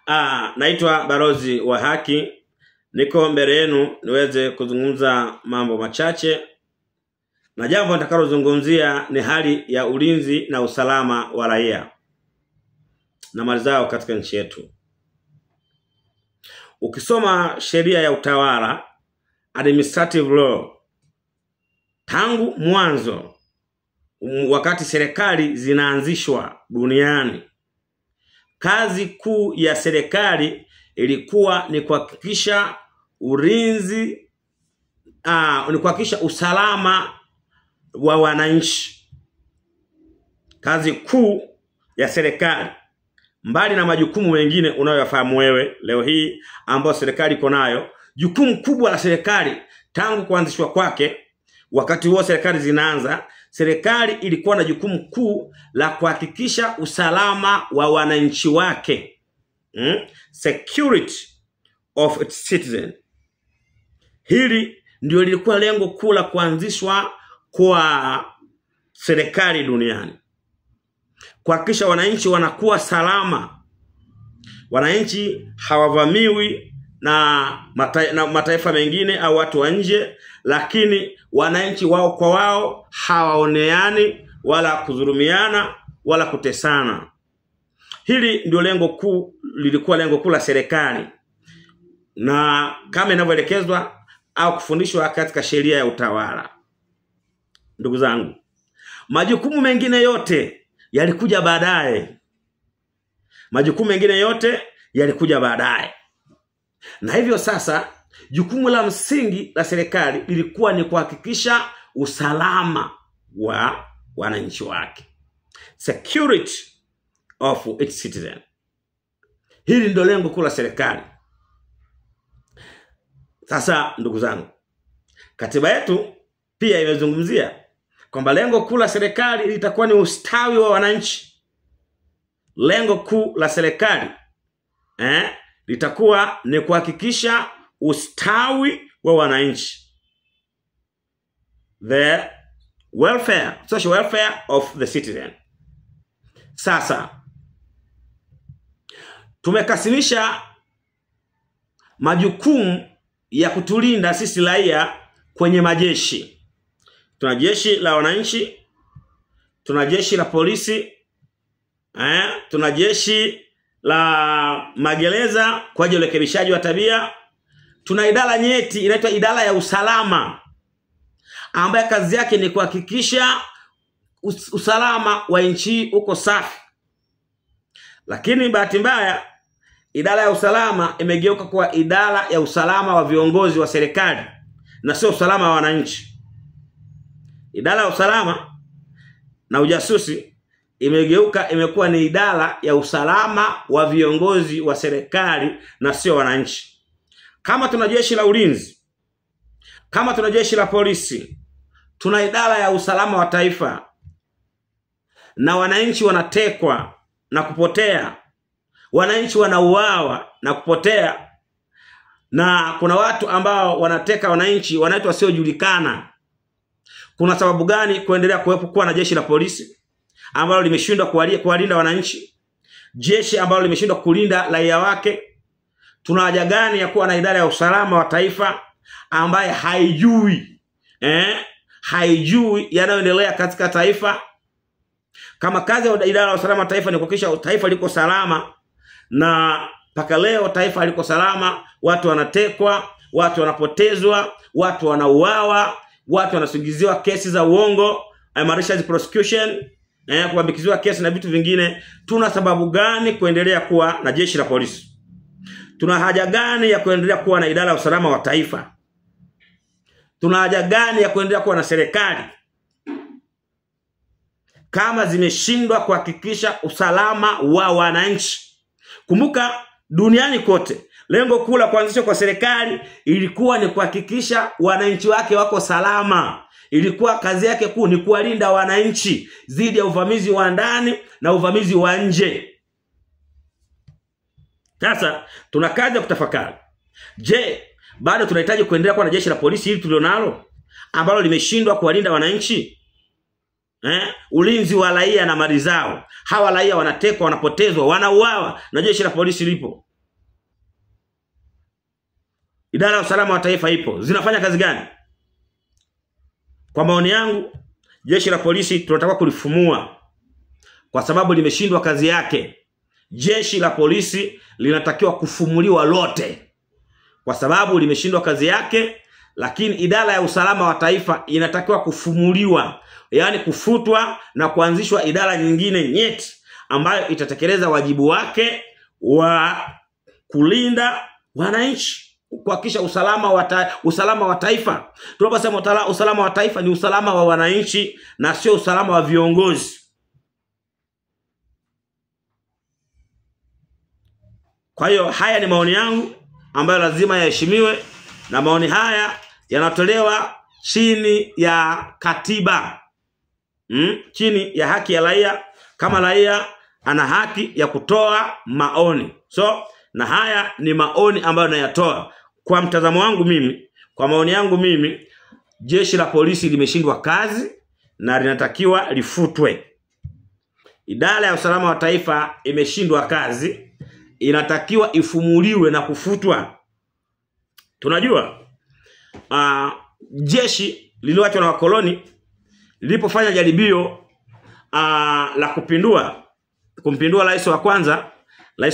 Naitwa Balozi wa Haki. Niko mbele yenu niweze kuzungumza mambo machache. Na jambo nitakalozungumzia ni hali ya ulinzi na usalama wa raia na mali zao katika nchi yetu. Ukisoma sheria ya utawala, administrative law, tangu mwanzo wakati serikali zinaanzishwa duniani, kazi kuu ya serikali ilikuwa ni kuhakikisha ulinzi, ni kuhakikisha usalama wa wananchi. Kazi kuu ya serikali, mbali na majukumu mengine unayoyafahamu wewe leo hii ambayo serikali iko nayo, jukumu kubwa la serikali tangu kuanzishwa kwake, wakati huo serikali zinaanza, serikali ilikuwa na jukumu kuu la kuhakikisha usalama wa wananchi wake. Security of its citizen. Hili ndio lilikuwa lengo kuu la kuanzishwa kwa serikali duniani. Kuhakikisha wananchi wanakuwa salama. Wananchi hawavamiwi na mataifa mengine au watu wa nje, lakini wananchi wao kwa wao hawaoneani wala kudhulumiana wala kutesana. Hili ndio lengo kuu, lilikuwa lengo kuu la serikali, na kama inavyoelekezwa au kufundishwa katika sheria ya utawala. Ndugu zangu, majukumu mengine yote yalikuja baadaye. Na hivyo sasa jukumu la msingi la serikali lilikuwa ni kuhakikisha usalama wa wananchi wake. Security of its citizen. Hili ndio lengo kuu la serikali. Sasa ndugu zangu, katiba yetu pia imezungumzia kwamba lengo kuu la serikali litakuwa ni ustawi wa wananchi. Lengo kuu la serikali litakuwa ni kuhakikisha ustawi wa wananchi. The welfare, social welfare of the citizen. Sasa tumekasimisha majukumu ya kutulinda sisi raia kwenye majeshi. Tuna jeshi la wananchi, tuna jeshi la polisi, tuna jeshi la magereza kwa ajili ya urekebishaji wa tabia. Tuna idara nyeti inaitwa idara ya usalama, ambayo kazi yake ni kuhakikisha usalama wa nchi uko safi. Lakini bahati mbaya, idara ya usalama imegeuka kuwa idara ya usalama wa viongozi wa serikali na sio usalama wa wananchi. Idara ya usalama na ujasusi imekuwa ni idara ya usalama wa viongozi wa serikali na sio wananchi. Kama tuna jeshi la ulinzi, kama tuna jeshi la polisi, tuna idara ya usalama wa taifa, na wananchi wanatekwa na kupotea, wananchi wanauawa na kupotea, na kuna watu ambao wanateka wananchi wanaitwa wasiojulikana. Kuna sababu gani kuendelea kuwa na jeshi la polisi ambalo limeshindwa kuwalinda wananchi? Jeshi ambalo limeshindwa kulinda raia wake? Tuna haja gani ya kuwa na idara ya usalama wa taifa ambaye haijui yanayoendelea katika taifa? Kama kazi ya idara ya usalama wa taifa ni kuhakikisha taifa liko salama, na mpaka leo taifa liko salama, watu wanatekwa, watu wanapotezwa, watu wanauawa, watu wanasingiziwa kesi za uongo, malicious prosecution, kuambikiziwa kesi na vitu vingine. Tuna sababu gani kuendelea kuwa na jeshi la polisi? Tuna haja gani ya kuendelea kuwa na idara ya usalama wa taifa? Tuna haja gani ya kuendelea kuwa na serikali kama zimeshindwa kuhakikisha usalama wa wananchi? Kumbuka, duniani kote lengo kuu la kuanzishwa kwa serikali ilikuwa ni kuhakikisha wananchi wake wako salama. Ilikuwa kazi yake kuu ni kuwalinda wananchi dhidi ya uvamizi wa ndani na uvamizi wa nje. Sasa tuna kazi ya kutafakari. Je, bado tunahitaji kuendelea kuwa na jeshi la polisi hili tulionalo ambalo limeshindwa kuwalinda wananchi? Ulinzi wa raia na mali zao. Hawa raia wanatekwa, wanapotezwa, wanauawa na jeshi la polisi lipo. idara ya usalama wa taifa ipo. Zinafanya kazi gani? Kwa maoni yangu, jeshi la polisi tunataka kulifumua kwa sababu limeshindwa kazi yake. Jeshi la polisi linatakiwa kufumuliwa lote kwa sababu limeshindwa kazi yake, lakini idara ya usalama wa taifa inatakiwa kufumuliwa, yani kufutwa na kuanzishwa idara nyingine nyeti ambayo itatekeleza wajibu wake wa kulinda wananchi, kuhakikisha usalama wa taifa. Tunaposema usalama wa taifa ni usalama wa wananchi na sio usalama wa viongozi. Kwa hiyo haya ni maoni yangu ambayo lazima yaheshimiwe, na maoni haya yanatolewa chini ya katiba. Chini ya haki ya raia, kama raia ana haki ya kutoa maoni. Na haya ni maoni ambayo nayatoa. Kwa mtazamo wangu mimi, kwa maoni yangu mimi, jeshi la polisi limeshindwa kazi na linatakiwa lifutwe. Idara ya usalama wa taifa imeshindwa kazi, inatakiwa ifumuliwe na kufutwa. Tunajua jeshi lililoachwa na wakoloni lilipofanya jaribio la kumpindua rais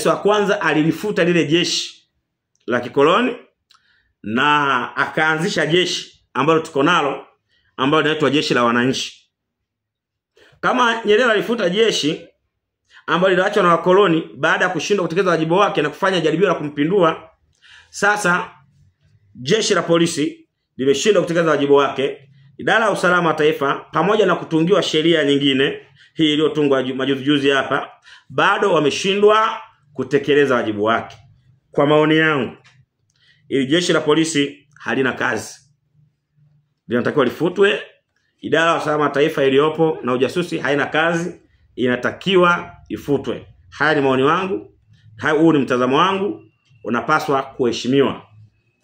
wa kwanza alilifuta lile jeshi la kikoloni na akaanzisha jeshi ambalo tuko nalo ambalo linaitwa jeshi la wananchi. Kama Nyerere alifuta jeshi ambalo liliachwa na wakoloni baada ya kushindwa kutekeleza wajibu wake na kufanya jaribio la kumpindua, sasa jeshi la polisi limeshindwa kutekeleza wajibu wake. Idara ya usalama wa taifa pamoja na kutungiwa sheria nyingine hii iliyotungwa majuzi hapa, bado wameshindwa kutekeleza wajibu wake. Kwa maoni yangu, ili jeshi la polisi halina kazi, linatakiwa lifutwe. Idara ya usalama wa taifa iliyopo na ujasusi haina kazi, inatakiwa ifutwe. Haya ni maoni wangu, huu ni mtazamo wangu, unapaswa kuheshimiwa.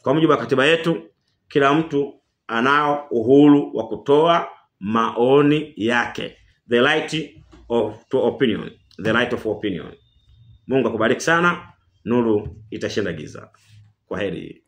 Kwa mujibu wa katiba yetu, kila mtu anao uhuru wa kutoa maoni yake. The right of opinion. The right of opinion. Mungu akubariki sana. Nuru itashinda giza. Kwaheri.